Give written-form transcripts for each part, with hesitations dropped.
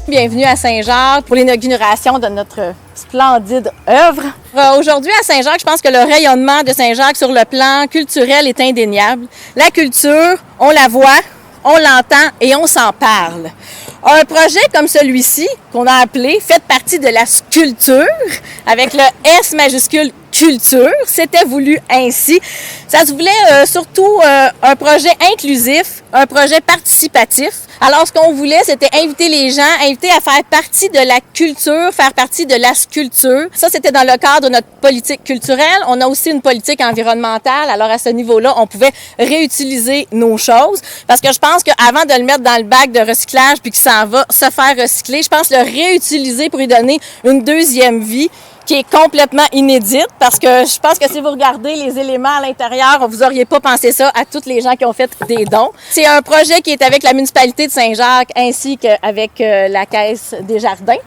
Bienvenue à Saint-Jacques pour l'inauguration de notre splendide œuvre. Aujourd'hui à Saint-Jacques, je pense que le rayonnement de Saint-Jacques sur le plan culturel est indéniable. La culture, on la voit, on l'entend et on s'en parle. Un projet comme celui-ci, qu'on a appelé « Faites partie de la sculpture », avec le S majuscule « culture », c'était voulu ainsi. Ça se voulait surtout un projet inclusif, un projet participatif. Alors, ce qu'on voulait, c'était inviter les gens, inviter à faire partie de la culture, faire partie de la sculpture. Ça, c'était dans le cadre de notre politique culturelle. On a aussi une politique environnementale. Alors, à ce niveau-là, on pouvait réutiliser nos choses. Parce que je pense qu'avant de le mettre dans le bac de recyclage puis que ça va se faire recycler, je pense le réutiliser pour lui donner une deuxième vie qui est complètement inédite, parce que je pense que si vous regardez les éléments à l'intérieur, vous n'auriez pas pensé ça à toutes les gens qui ont fait des dons. C'est un projet qui est avec la municipalité de Saint-Jacques ainsi qu'avec la Caisse des Jardins.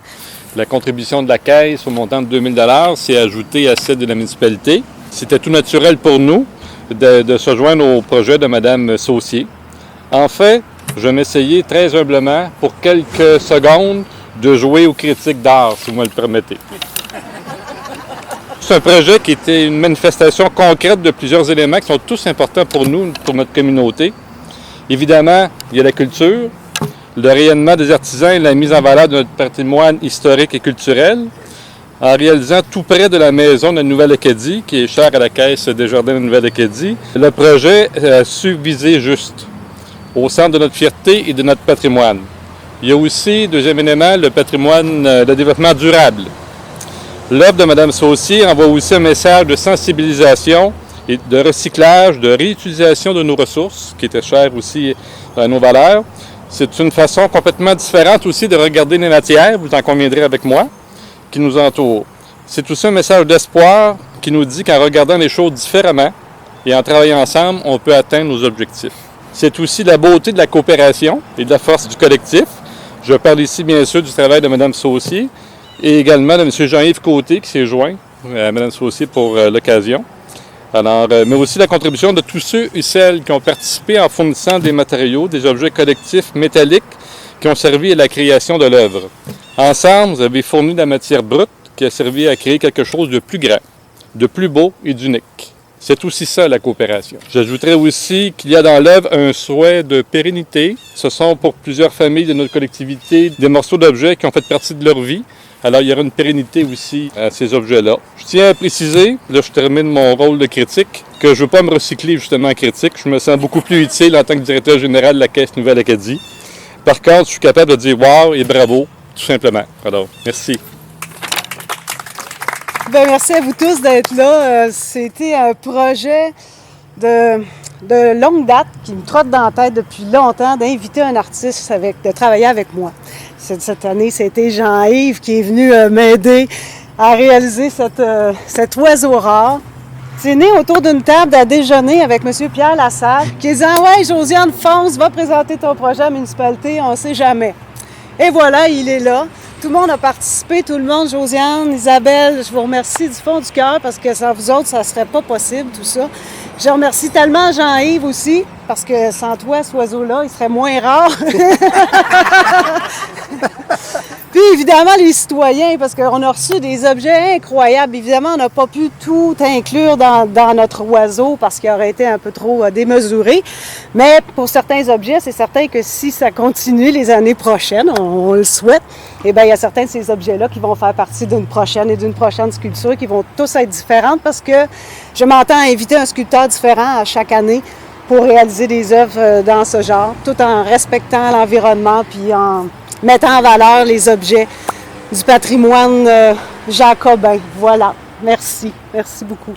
La contribution de la Caisse au montant de 2 000 s'est ajoutée à celle de la municipalité. C'était tout naturel pour nous de se joindre au projet de Mme Saucier. En fait, je m'essayais très humblement pour quelques secondes de jouer aux critiques d'art, si vous me le permettez. C'est un projet qui était une manifestation concrète de plusieurs éléments qui sont tous importants pour nous, pour notre communauté. Évidemment, il y a la culture, le rayonnement des artisans et la mise en valeur de notre patrimoine historique et culturel, en réalisant tout près de la maison de la Nouvelle-Acadie, qui est chère à la Caisse des Jardins de la Nouvelle-Acadie. Le projet a su viser juste, au centre de notre fierté et de notre patrimoine. Il y a aussi, deuxième élément, le patrimoine, le développement durable. L'œuvre de Mme Saucier envoie aussi un message de sensibilisation et de recyclage, de réutilisation de nos ressources, qui était cher aussi à nos valeurs. C'est une façon complètement différente aussi de regarder les matières, vous en conviendrez avec moi, qui nous entourent. C'est aussi un message d'espoir qui nous dit qu'en regardant les choses différemment et en travaillant ensemble, on peut atteindre nos objectifs. C'est aussi la beauté de la coopération et de la force du collectif. Je parle ici bien sûr du travail de Mme Saucier, et également de M. Jean-Yves Côté qui s'est joint à Mme Saucier pour l'occasion. Alors, mais aussi la contribution de tous ceux et celles qui ont participé en fournissant des matériaux, des objets collectifs métalliques qui ont servi à la création de l'œuvre. Ensemble, vous avez fourni de la matière brute qui a servi à créer quelque chose de plus grand, de plus beau et d'unique. C'est aussi ça, la coopération. J'ajouterais aussi qu'il y a dans l'œuvre un souhait de pérennité. Ce sont pour plusieurs familles de notre collectivité des morceaux d'objets qui ont fait partie de leur vie. Alors, il y aura une pérennité aussi à ces objets-là. Je tiens à préciser, là je termine mon rôle de critique, que je ne veux pas me recycler justement en critique. Je me sens beaucoup plus utile en tant que directeur général de la Caisse Nouvelle-Acadie. Par contre, je suis capable de dire « wow » et « bravo », tout simplement. Alors, merci. Bien, merci à vous tous d'être là. C'était un projet de longue date qui me trotte dans la tête depuis longtemps d'inviter un artiste de travailler avec moi. Cette année, c'était Jean-Yves qui est venu m'aider à réaliser cet oiseau rare. C'est né autour d'une table à déjeuner avec M. Pierre Lassalle qui disait « Ouais, Josiane, fonce, va présenter ton projet à la municipalité, on ne sait jamais. » Et voilà, il est là. Tout le monde a participé, tout le monde, Josiane, Isabelle, je vous remercie du fond du cœur parce que sans vous autres, ça ne serait pas possible, tout ça. Je remercie tellement Jean-Yves aussi, parce que sans toi, cet oiseau-là, il serait moins rare. Puis évidemment, les citoyens, parce qu'on a reçu des objets incroyables. Évidemment, on n'a pas pu tout inclure dans notre oiseau parce qu'il aurait été un peu trop démesuré. Mais pour certains objets, c'est certain que si ça continue les années prochaines, on le souhaite, eh bien, il y a certains de ces objets-là qui vont faire partie d'une prochaine sculpture qui vont tous être différentes parce que je m'entends inviter un sculpteur différent à chaque année pour réaliser des œuvres dans ce genre, tout en respectant l'environnement puis en mettant en valeur les objets du patrimoine jacobin. Voilà. Merci. Merci beaucoup.